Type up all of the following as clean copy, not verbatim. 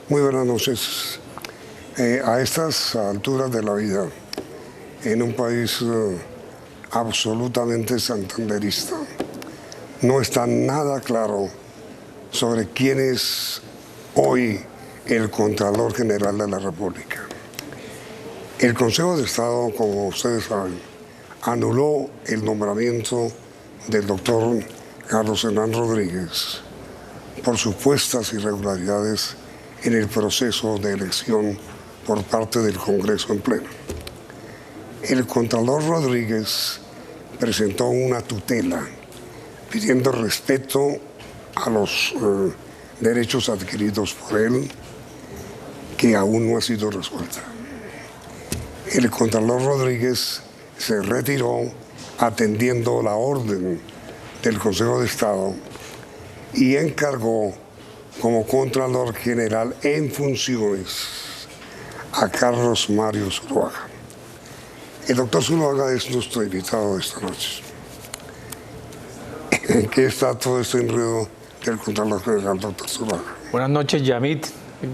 Muy buenas noches. A estas alturas de la vida, en un país absolutamente santanderista, no está nada claro sobre quién es hoy el Contralor General de la República. El Consejo de Estado, como ustedes saben, anuló el nombramiento del doctor Carlos Hernán Rodríguez por supuestas irregularidades en el proceso de elección por parte del Congreso en pleno. El Contralor Rodríguez presentó una tutela pidiendo respeto a los derechos adquiridos por él, que aún no ha sido resuelta. El Contralor Rodríguez se retiró atendiendo la orden del Consejo de Estado y encargó como Contralor General en funciones a Carlos Mario Zuluaga. El doctor Zuluaga es nuestro invitado de esta noche. ¿En qué está todo este enredo del Contralor General, doctor Zuluaga? Buenas noches, Yamit.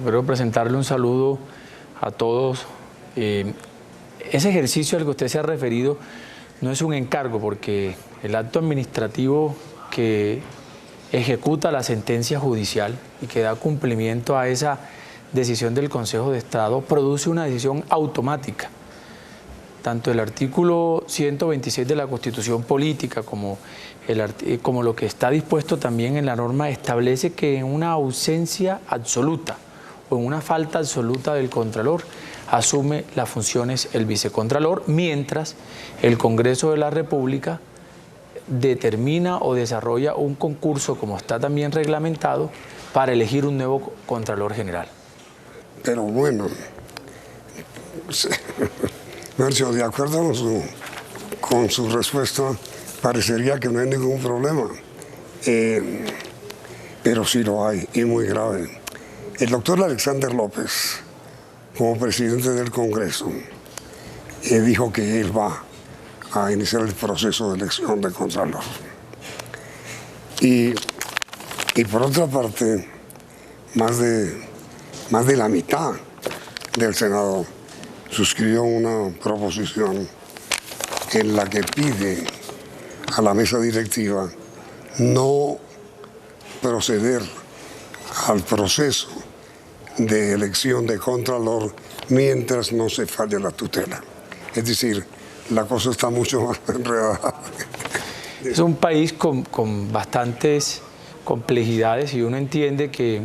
Quiero presentarle un saludo a todos. Ese ejercicio al que usted se ha referido no es un encargo, porque el acto administrativo que ejecuta la sentencia judicial y que da cumplimiento a esa decisión del Consejo de Estado produce una decisión automática. Tanto el artículo 126 de la Constitución Política como lo que está dispuesto también en la norma establece que en una ausencia absoluta o en una falta absoluta del Contralor asume las funciones el Vicecontralor, mientras el Congreso de la República determina o desarrolla un concurso, como está también reglamentado, para elegir un nuevo Contralor General. Pero bueno, Mercio, de acuerdo con su respuesta, parecería que no hay ningún problema, pero sí lo hay, y muy grave. El doctor Alexander López, como presidente del Congreso, dijo que él va a iniciar el proceso de elección de Contralor. Y por otra parte, más de la mitad del Senado suscribió una proposición en la que pide a la mesa directiva no proceder al proceso de elección de Contralor mientras no se falle la tutela. Es decir, la cosa está mucho más enredada. Es un país con bastantes complejidades y uno entiende que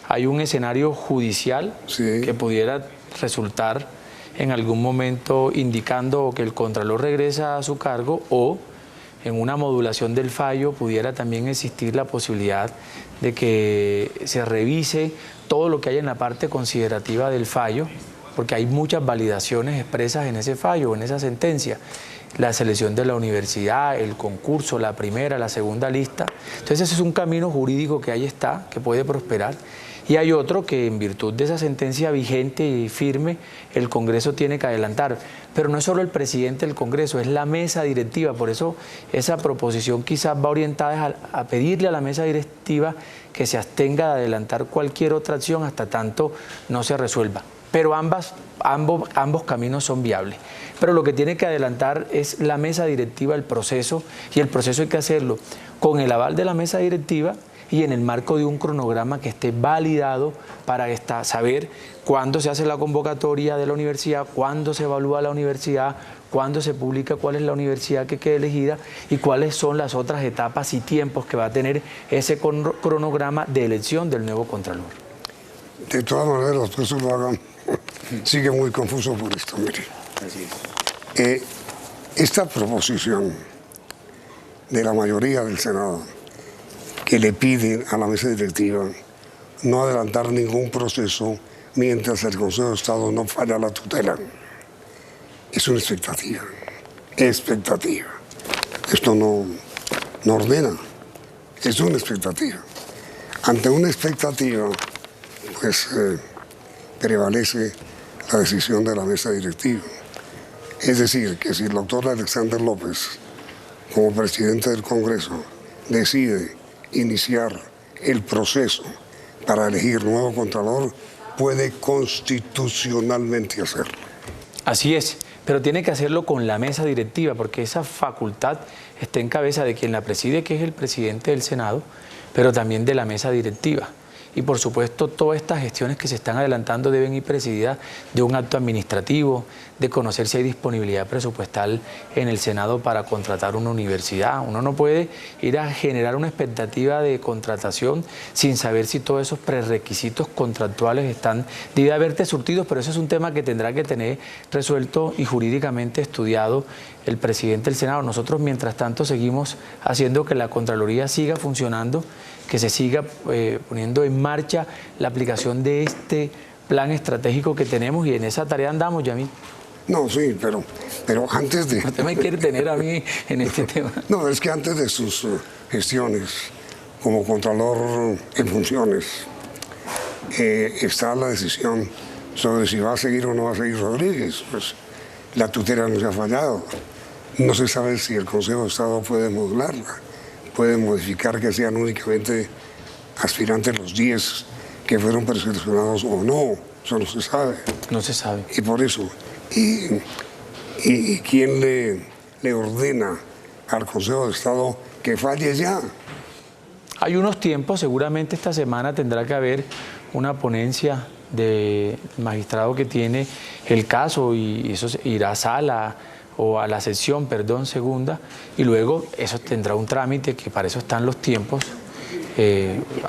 hay un escenario judicial que pudiera resultar en algún momento indicando que el Contralor regresa a su cargo, o en una modulación del fallo pudiera también existir la posibilidad de que se revise todo lo que hay en la parte considerativa del fallo, porque hay muchas validaciones expresas en ese fallo, en esa sentencia. La selección de la universidad, el concurso, la primera, la segunda lista. Entonces ese es un camino jurídico que ahí está, que puede prosperar. Y hay otro que en virtud de esa sentencia vigente y firme, el Congreso tiene que adelantar. Pero no es solo el presidente del Congreso, es la mesa directiva. Por eso esa proposición quizás va orientada a pedirle a la mesa directiva que se abstenga de adelantar cualquier otra acción hasta tanto no se resuelva. Pero ambos caminos son viables. Pero lo que tiene que adelantar es la mesa directiva del proceso, y el proceso hay que hacerlo con el aval de la mesa directiva y en el marco de un cronograma que esté validado para saber cuándo se hace la convocatoria de la universidad, cuándo se evalúa la universidad, cuándo se publica cuál es la universidad que quede elegida y cuáles son las otras etapas y tiempos que va a tener ese cronograma de elección del nuevo Contralor. De todas maneras, los que lo hagan sigue muy confuso por esto. Mire, esta proposición de la mayoría del Senado que le pide a la mesa directiva no adelantar ningún proceso mientras el Consejo de Estado no falla la tutela, es una expectativa. Esto no ordena, es una expectativa. Ante una expectativa, pues prevalece la decisión de la mesa directiva. Es decir, que si el doctor Alexander López, como presidente del Congreso, decide iniciar el proceso para elegir nuevo Contralor, puede constitucionalmente hacerlo. Así es, pero tiene que hacerlo con la mesa directiva, porque esa facultad está en cabeza de quien la preside, que es el presidente del Senado, pero también de la mesa directiva. Y por supuesto todas estas gestiones que se están adelantando deben ir presididas de un acto administrativo, de conocer si hay disponibilidad presupuestal en el Senado para contratar una universidad. Uno no puede ir a generar una expectativa de contratación sin saber si todos esos prerequisitos contractuales están debidamente surtidos, pero eso es un tema que tendrá que tener resuelto y jurídicamente estudiado el presidente del Senado. Nosotros mientras tanto seguimos haciendo que la Contraloría siga funcionando, que se siga poniendo en marcha la aplicación de este plan estratégico que tenemos, y en esa tarea andamos, Yamil. No, sí, pero antes de... Usted me quiere tener a mí en este tema. No, es que antes de sus gestiones como Contralor en funciones, está la decisión sobre si va a seguir o no va a seguir Rodríguez. Pues la tutela no se ha fallado. No se sabe si el Consejo de Estado puede modularla, puede modificar que sean únicamente aspirantes los 10 que fueron preseleccionados o no. Eso no se sabe. No se sabe. Y por eso, ¿y quién le ordena al Consejo de Estado que falle ya? Hay unos tiempos, seguramente esta semana tendrá que haber una ponencia del magistrado que tiene el caso, y eso irá a sala o a la sesión, perdón, segunda, y luego eso tendrá un trámite, que para eso están los tiempos.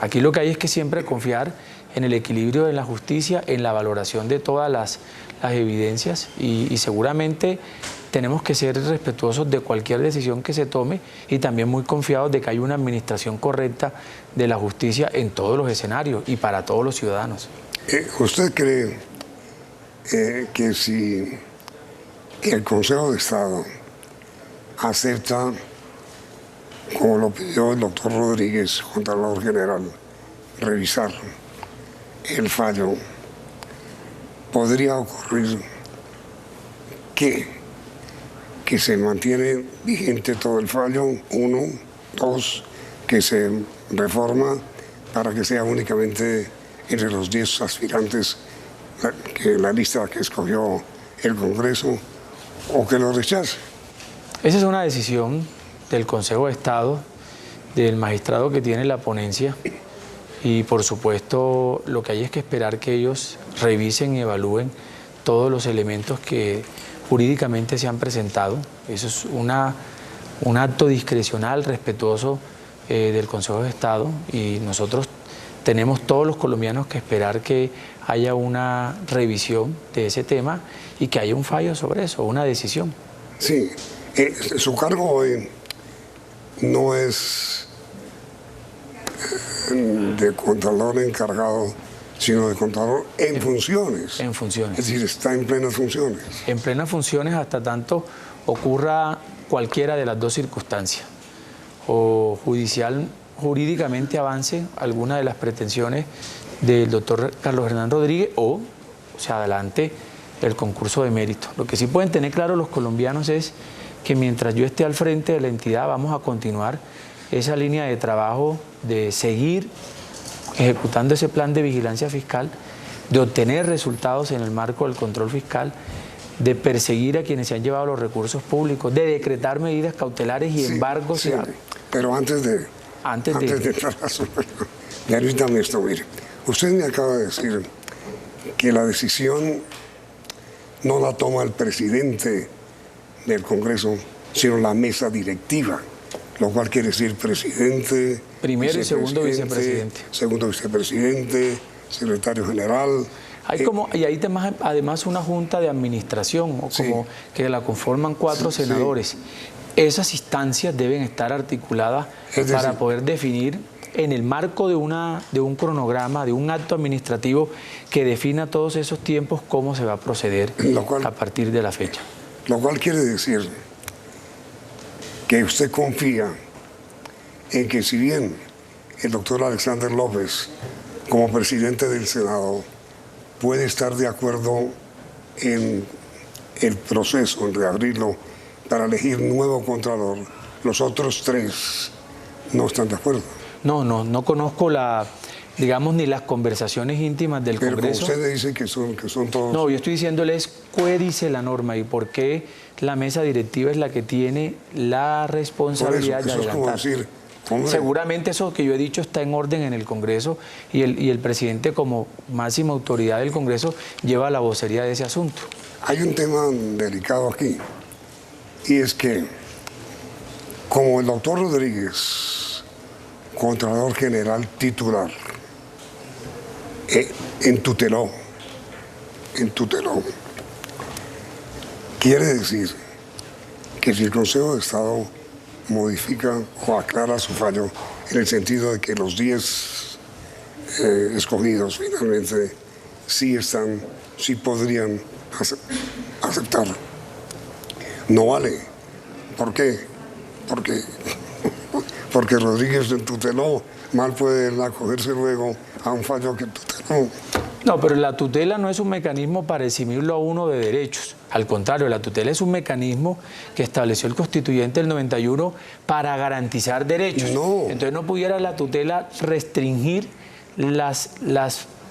Aquí lo que hay es que siempre confiar en el equilibrio de la justicia, en la valoración de todas las evidencias, y seguramente tenemos que ser respetuosos de cualquier decisión que se tome, y también muy confiados de que hay una administración correcta de la justicia en todos los escenarios y para todos los ciudadanos. ¿Usted cree que si el Consejo de Estado acepta, como lo pidió el doctor Rodríguez, Contralor General, revisar el fallo, podría ocurrir que se mantiene vigente todo el fallo, 1, 2, que se reforma para que sea únicamente entre los 10 aspirantes la lista que escogió el Congreso, o que lo rechace? Esa es una decisión del Consejo de Estado, del magistrado que tiene la ponencia, y por supuesto lo que hay es que esperar que ellos revisen y evalúen todos los elementos que jurídicamente se han presentado. Eso es un acto discrecional, respetuoso del Consejo de Estado, y nosotros tenemos todos los colombianos que esperar que haya una revisión de ese tema y que haya un fallo sobre eso, una decisión. Sí, su cargo hoy no es de Contralor encargado, sino de Contralor en funciones. En funciones. Es decir, está en plenas funciones. En plenas funciones hasta tanto ocurra cualquiera de las dos circunstancias, o jurídicamente avance alguna de las pretensiones del doctor Carlos Hernán Rodríguez, o se adelante el concurso de mérito. Lo que sí pueden tener claro los colombianos es que mientras yo esté al frente de la entidad vamos a continuar esa línea de trabajo de seguir ejecutando ese plan de vigilancia fiscal, de obtener resultados en el marco del control fiscal, de perseguir a quienes se han llevado los recursos públicos, de decretar medidas cautelares y embargos. Sí, pero antes de entrar a su... Permítame esto, mire. Usted me acaba de decir que la decisión no la toma el presidente del Congreso, sino la mesa directiva, lo cual quiere decir presidente, primero y segundo vicepresidente, segundo vicepresidente, secretario general. Y hay además una junta de administración, como que la conforman 4 senadores. Sí. Esas instancias deben estar articuladas para poder definir en el marco de un cronograma, de un acto administrativo que defina todos esos tiempos, cómo se va a proceder a partir de la fecha. Lo cual quiere decir que usted confía en que, si bien el doctor Alexander López, como presidente del Senado, puede estar de acuerdo en el proceso, en reabrirlo para elegir nuevo Contralor, los otros 3 no están de acuerdo. No conozco digamos, ni las conversaciones íntimas del Congreso. Pero usted dice que son todos... No, yo estoy diciéndoles qué dice la norma y por qué la mesa directiva es la que tiene la responsabilidad de adelantar. Eso es como decir, hombre, seguramente eso que yo he dicho está en orden en el Congreso y el presidente, como máxima autoridad del Congreso, lleva la vocería de ese asunto. Hay un tema delicado aquí, y es que como el doctor Rodríguez, Contralor General titular, entuteló, quiere decir que si el Consejo de Estado modifica o aclara su fallo en el sentido de que los 10 escogidos finalmente sí podrían aceptar. No vale. ¿Por qué? Porque Rodríguez tuteló, mal puede él acogerse luego a un fallo que tuteló. No, pero la tutela no es un mecanismo para eximirlo a uno de derechos. Al contrario, la tutela es un mecanismo que estableció el constituyente del 91 para garantizar derechos. No. Entonces no pudiera la tutela restringir las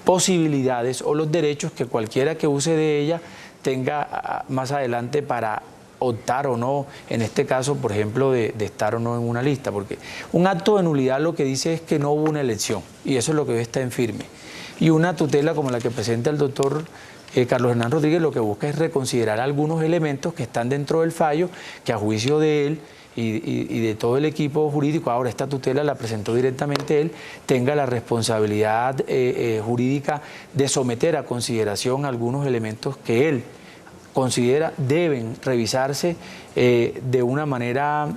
posibilidades o los derechos que cualquiera que use de ella tenga más adelante para optar o no, en este caso, por ejemplo, de estar o no en una lista, porque un acto de nulidad lo que dice es que no hubo una elección, y eso es lo que hoy está en firme. Y una tutela como la que presenta el doctor Carlos Hernán Rodríguez lo que busca es reconsiderar algunos elementos que están dentro del fallo, que a juicio de él y de todo el equipo jurídico, ahora esta tutela la presentó directamente él, tenga la responsabilidad jurídica de someter a consideración algunos elementos que él considera deben revisarse de una manera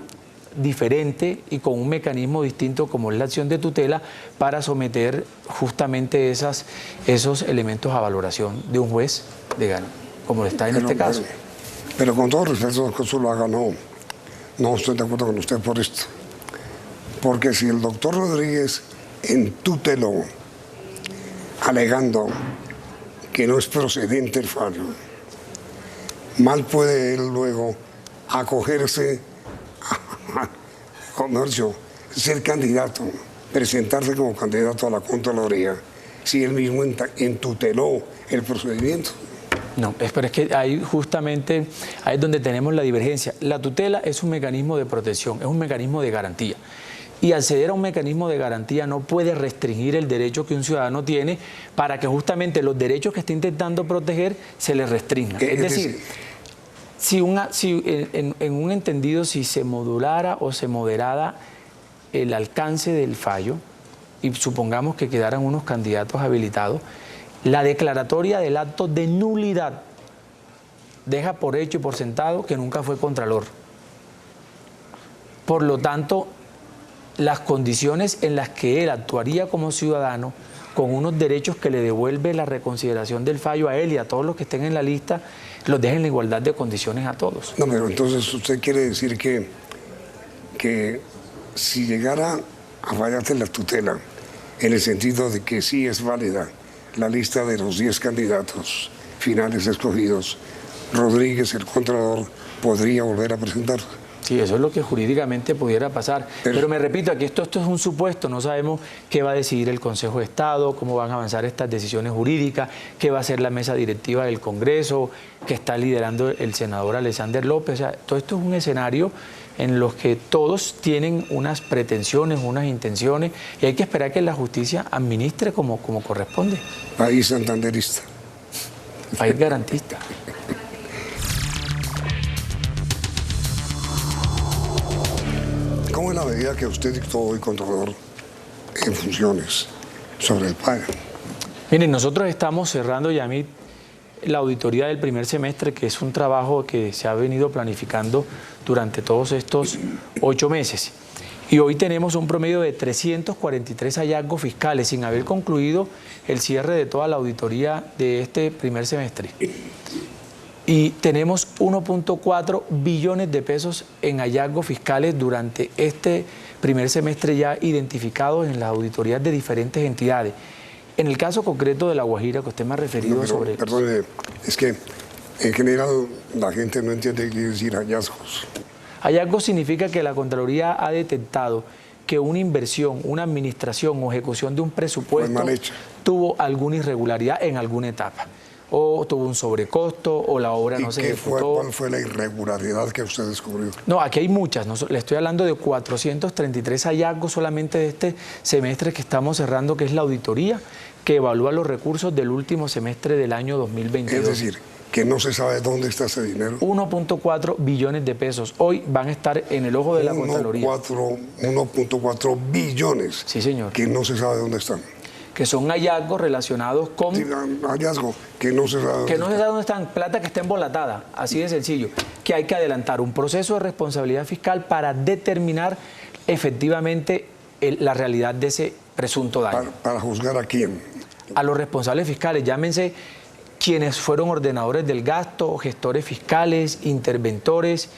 diferente y con un mecanismo distinto como es la acción de tutela para someter justamente esos elementos a valoración de un juez de gana, como está en este caso. Pero con todo respeto, que eso lo haga, no estoy de acuerdo con usted por esto. Porque si el doctor Rodríguez entuteló, alegando que no es procedente el fallo, mal puede él luego acogerse ser candidato, presentarse como candidato a la Contraloría, si él mismo entuteló el procedimiento. No, pero es que ahí justamente ahí es donde tenemos la divergencia. La tutela es un mecanismo de protección, es un mecanismo de garantía. Y acceder a un mecanismo de garantía no puede restringir el derecho que un ciudadano tiene para que justamente los derechos que está intentando proteger se le restrinjan. Es decir, si en un entendido, si se modulara o se moderara el alcance del fallo, y supongamos que quedaran unos candidatos habilitados, la declaratoria del acto de nulidad deja por hecho y por sentado que nunca fue contralor. Por lo tanto, las condiciones en las que él actuaría como ciudadano, con unos derechos que le devuelve la reconsideración del fallo a él y a todos los que estén en la lista, los deja en la igualdad de condiciones a todos. No, pero entonces usted quiere decir que si llegara a fallarse la tutela, en el sentido de que sí es válida la lista de los 10 candidatos finales escogidos, Rodríguez, el Contralor, podría volver a presentarse. Sí, eso es lo que jurídicamente pudiera pasar. Pero me repito, aquí esto es un supuesto, no sabemos qué va a decidir el Consejo de Estado, cómo van a avanzar estas decisiones jurídicas, qué va a hacer la mesa directiva del Congreso, que está liderando el senador Alexander López. O sea, todo esto es un escenario en los que todos tienen unas pretensiones, unas intenciones, y hay que esperar que la justicia administre como corresponde. País santanderista. País garantista. ¿Cómo es la medida que usted dictó hoy, Contralor, en funciones sobre el pago? Miren, nosotros estamos cerrando, Yamit, la auditoría del primer semestre, que es un trabajo que se ha venido planificando durante todos estos 8 meses. Y hoy tenemos un promedio de 343 hallazgos fiscales, sin haber concluido el cierre de toda la auditoría de este primer semestre. Y tenemos 1.4 billones de pesos en hallazgos fiscales durante este primer semestre ya identificados en las auditorías de diferentes entidades. En el caso concreto de La Guajira, que usted me ha referido sobre... Perdón, es que en general la gente no entiende qué quiere decir hallazgos. Hallazgos significa que la Contraloría ha detectado que una inversión, una administración o ejecución de un presupuesto tuvo alguna irregularidad en alguna etapa, o tuvo un sobrecosto, o la obra no se ejecutó. ¿Cuál fue la irregularidad que usted descubrió? No, aquí hay muchas. No, le estoy hablando de 433 hallazgos solamente de este semestre que estamos cerrando, que es la auditoría que evalúa los recursos del último semestre del año 2022. Es decir, que no se sabe dónde está ese dinero. 1.4 billones de pesos. Hoy van a estar en el ojo de la Contraloría. 1.4 billones. Sí, señor. Que no se sabe dónde están. Que son hallazgos relacionados con... Sí, hallazgos que no se sabe que no se sabe dónde están, plata que está embolatada, así de sencillo. Que hay que adelantar un proceso de responsabilidad fiscal para determinar efectivamente la realidad de ese presunto daño. ¿Para juzgar a quién? A los responsables fiscales, llámense quienes fueron ordenadores del gasto, gestores fiscales, interventores.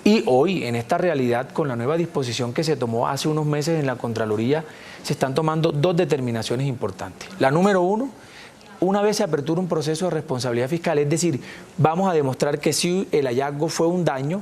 Y hoy, en esta realidad, con la nueva disposición que se tomó hace unos meses en la Contraloría, se están tomando dos determinaciones importantes. La número uno, una vez se apertura un proceso de responsabilidad fiscal, es decir, vamos a demostrar que si el hallazgo fue un daño,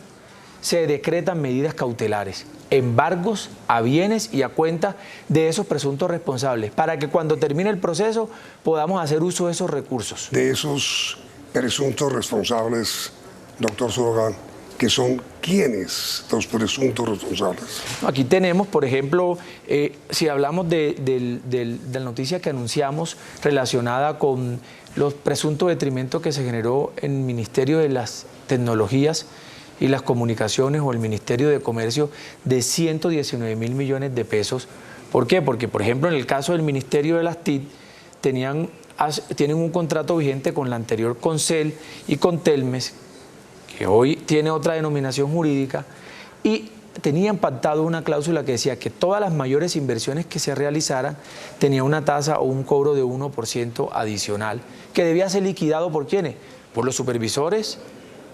se decretan medidas cautelares, embargos a bienes y a cuentas de esos presuntos responsables, para que cuando termine el proceso podamos hacer uso de esos recursos. De esos presuntos responsables, doctor Zuluaga, que son ¿quiénes los presuntos responsables? Aquí tenemos, por ejemplo, si hablamos de la noticia que anunciamos relacionada con los presuntos detrimentos que se generó en el Ministerio de las Tecnologías y las Comunicaciones o el Ministerio de Comercio de 119.000 millones de pesos. ¿Por qué? Porque, por ejemplo, en el caso del Ministerio de las TIC, tienen un contrato vigente con la anterior Concel y con Telmes, que hoy tiene otra denominación jurídica, y tenían pactado una cláusula que decía que todas las mayores inversiones que se realizaran tenía una tasa o un cobro de 1% adicional, que debía ser liquidado ¿por quiénes? Por los supervisores,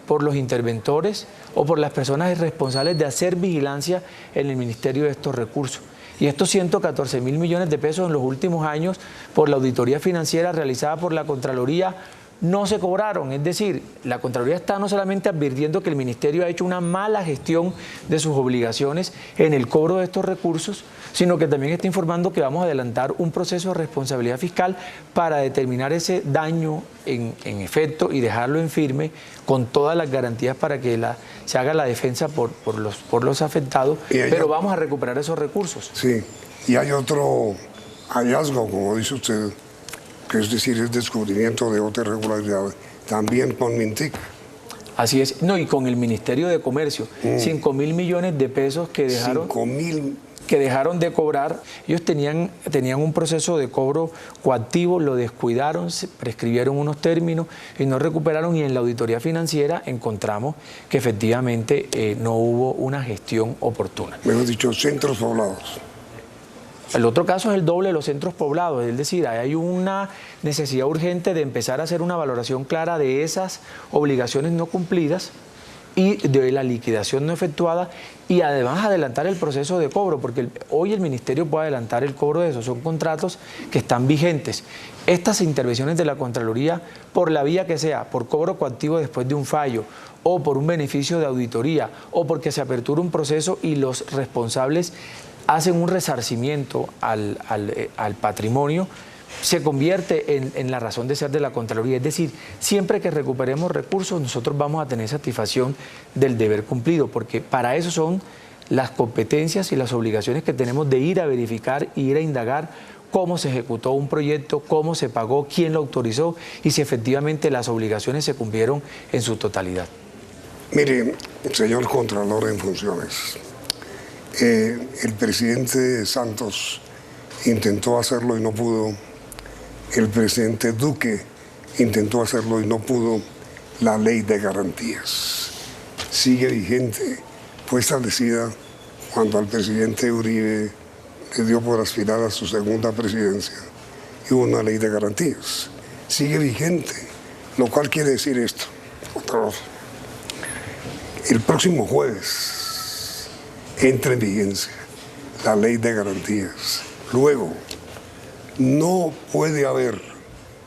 por los interventores o por las personas responsables de hacer vigilancia en el Ministerio de estos recursos. Y estos 114.000 millones de pesos en los últimos años, por la auditoría financiera realizada por la Contraloría, no se cobraron. Es decir, la Contraloría está no solamente advirtiendo que el Ministerio ha hecho una mala gestión de sus obligaciones en el cobro de estos recursos, sino que también está informando que vamos a adelantar un proceso de responsabilidad fiscal para determinar ese daño en efecto y dejarlo en firme con todas las garantías para que se haga la defensa por los afectados, pero vamos a recuperar esos recursos. Sí, y hay otro hallazgo, como dice usted, que es decir, el descubrimiento de otra irregularidad, también con Mintic. Así es, no, y con el Ministerio de Comercio, 5.000 millones de pesos que dejaron de cobrar. Ellos tenían un proceso de cobro coactivo, lo descuidaron, prescribieron unos términos y no recuperaron, y en la auditoría financiera encontramos que efectivamente no hubo una gestión oportuna. Mejor dicho, centros poblados. El otro caso es el doble de los centros poblados, es decir, hay una necesidad urgente de empezar a hacer una valoración clara de esas obligaciones no cumplidas y de la liquidación no efectuada, y además adelantar el proceso de cobro, porque hoy el Ministerio puede adelantar el cobro de eso, son contratos que están vigentes. Estas intervenciones de la Contraloría, por la vía que sea, por cobro coactivo después de un fallo, o por un beneficio de auditoría, o porque se apertura un proceso y los responsables hacen un resarcimiento al patrimonio, se convierte en la razón de ser de la Contraloría. Es decir, siempre que recuperemos recursos, nosotros vamos a tener satisfacción del deber cumplido, porque para eso son las competencias y las obligaciones que tenemos de ir a verificar y ir a indagar cómo se ejecutó un proyecto, cómo se pagó, quién lo autorizó y si efectivamente las obligaciones se cumplieron en su totalidad. Mire, señor Contralor en funciones, el presidente Santos intentó hacerlo y no pudo. El presidente Duque intentó hacerlo y no pudo. La ley de garantías sigue vigente. Fue establecida cuando al presidente Uribe le dio por aspirar a su segunda presidencia y hubo una ley de garantías. Sigue vigente, lo cual quiere decir esto. El próximo jueves entra en vigencia la ley de garantías. Luego, no puede haber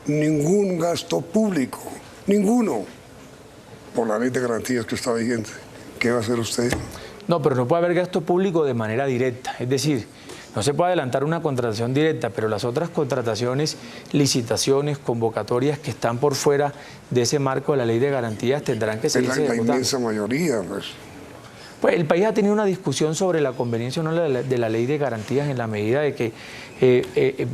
ningún gasto público, ninguno, por la ley de garantías que está vigente. ¿Qué va a hacer usted? No, pero no puede haber gasto público de manera directa. Es decir, no se puede adelantar una contratación directa, pero las otras contrataciones, licitaciones, convocatorias que están por fuera de ese marco de la ley de garantías tendrán que seguirse ejecutando. La inmensa mayoría, pues. Pues el país ha tenido una discusión sobre la conveniencia o no de la ley de garantías en la medida de que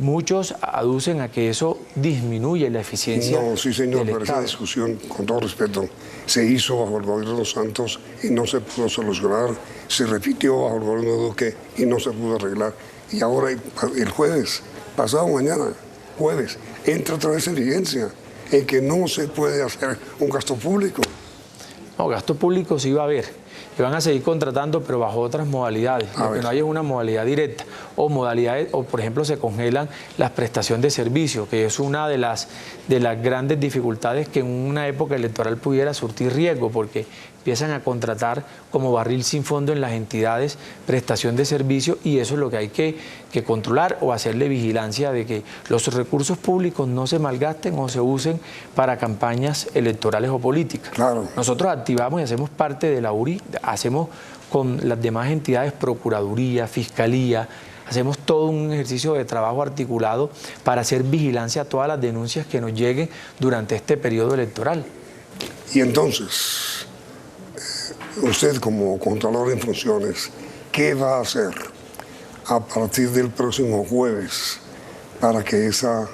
muchos aducen a que eso disminuye la eficiencia. No, sí señor, pero esa discusión, con todo respeto, se hizo bajo el gobierno de Santos y no se pudo solucionar, se repitió bajo el gobierno de Duque y no se pudo arreglar. Y ahora el jueves, pasado mañana, jueves, entra otra vez en vigencia en que no se puede hacer un gasto público. No, gasto público sí va a haber. Y van a seguir contratando, pero bajo otras modalidades. Lo que no hay es una modalidad directa o modalidades, o por ejemplo se congelan las prestaciones de servicio, que es una de las grandes dificultades que en una época electoral pudiera surtir riesgo, porque empiezan a contratar como barril sin fondo en las entidades prestación de servicio, y eso es lo que hay que controlar o hacerle vigilancia de que los recursos públicos no se malgasten o se usen para campañas electorales o políticas. Claro. Nosotros activamos y hacemos parte de la URI, hacemos con las demás entidades, Procuraduría, Fiscalía, hacemos todo un ejercicio de trabajo articulado para hacer vigilancia a todas las denuncias que nos lleguen durante este periodo electoral. Y entonces, usted como Contralor en funciones, ¿qué va a hacer a partir del próximo jueves para que esa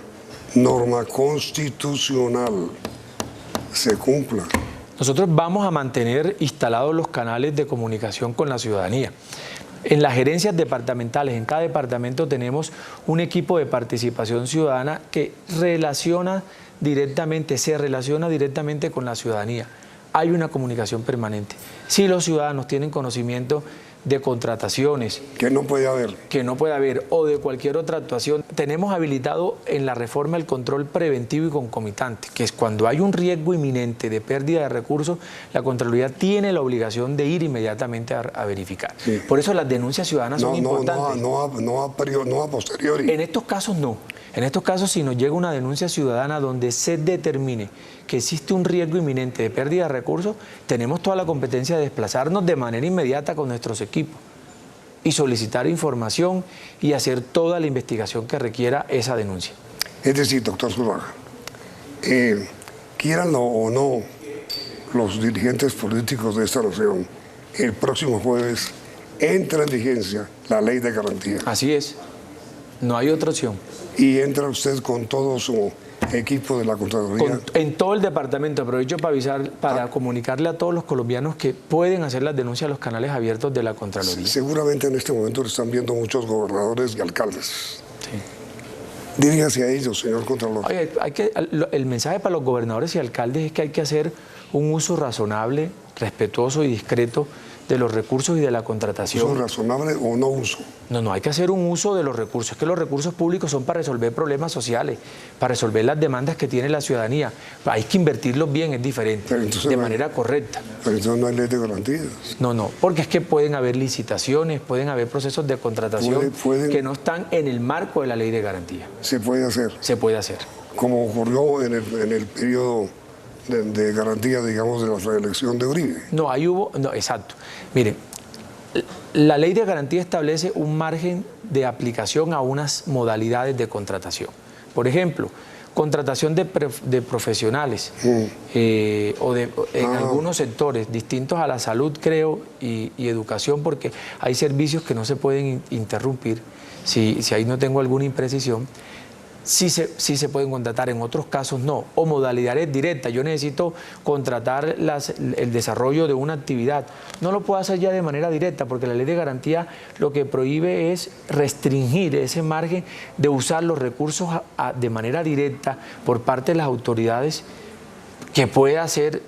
norma constitucional se cumpla? Nosotros vamos a mantener instalados los canales de comunicación con la ciudadanía. En las gerencias departamentales, en cada departamento tenemos un equipo de participación ciudadana que se relaciona directamente con la ciudadanía. Hay una comunicación permanente. Si los ciudadanos tienen conocimiento de contrataciones que no puede haber o de cualquier otra actuación, tenemos habilitado en la reforma el control preventivo y concomitante, que es cuando hay un riesgo inminente de pérdida de recursos, la Contraloría tiene la obligación de ir inmediatamente a verificar. Sí. Por eso las denuncias ciudadanas son importantes. No a posteriori. En estos casos no. En estos casos, si nos llega una denuncia ciudadana donde se determine que existe un riesgo inminente de pérdida de recursos, tenemos toda la competencia de desplazarnos de manera inmediata con nuestros equipos y solicitar información y hacer toda la investigación que requiera esa denuncia. Es decir, doctor Zuluaga, quieranlo o no los dirigentes políticos de esta nación, el próximo jueves entra en vigencia la ley de garantía. Así es, no hay otra opción. Y entra usted con todo su equipo de la Contraloría. En todo el departamento. Aprovecho para avisar, para comunicarle a todos los colombianos que pueden hacer las denuncias a los canales abiertos de la Contraloría. Seguramente en este momento lo están viendo muchos gobernadores y alcaldes. Sí. Dirígase a ellos, señor Contralor. Oye, el mensaje para los gobernadores y alcaldes es que hay que hacer un uso razonable, respetuoso y discreto de los recursos y de la contratación. ¿Uso razonable o no uso? No, hay que hacer un uso de los recursos. Es que los recursos públicos son para resolver problemas sociales, para resolver las demandas que tiene la ciudadanía. Hay que invertirlos bien, es diferente, de manera correcta. Pero entonces no hay ley de garantías. No, porque es que pueden haber licitaciones, pueden haber procesos de contratación que no están en el marco de la ley de garantía. ¿Se puede hacer? Se puede hacer. Como ocurrió en el periodo de garantía, digamos, de la reelección de Uribe. Exacto. Miren, la ley de garantía establece un margen de aplicación a unas modalidades de contratación. Por ejemplo, contratación de profesionales en algunos sectores distintos a la salud, creo, y educación, porque hay servicios que no se pueden interrumpir si ahí no tengo alguna imprecisión. Sí se pueden contratar, en otros casos no. O modalidades directas. Yo necesito contratar el desarrollo de una actividad. No lo puedo hacer ya de manera directa, porque la ley de garantía lo que prohíbe es restringir ese margen de usar los recursos de manera directa por parte de las autoridades, que puede hacer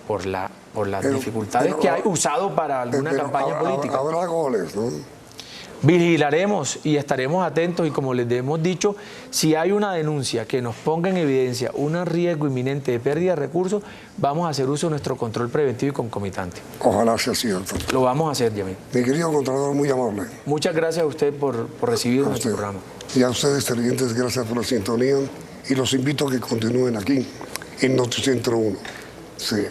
por las dificultades que hay usado para alguna campaña política. Habrá goles, ¿no? Vigilaremos y estaremos atentos, y como les hemos dicho, si hay una denuncia que nos ponga en evidencia un riesgo inminente de pérdida de recursos, vamos a hacer uso de nuestro control preventivo y concomitante. Ojalá sea así, doctor. Lo vamos a hacer, Yamil. Mi querido Contralor, muy amable. Muchas gracias a usted por recibir nuestro programa. Y a ustedes, televidentes, gracias por la sintonía, y los invito a que continúen aquí en Noticentro 1. Sí.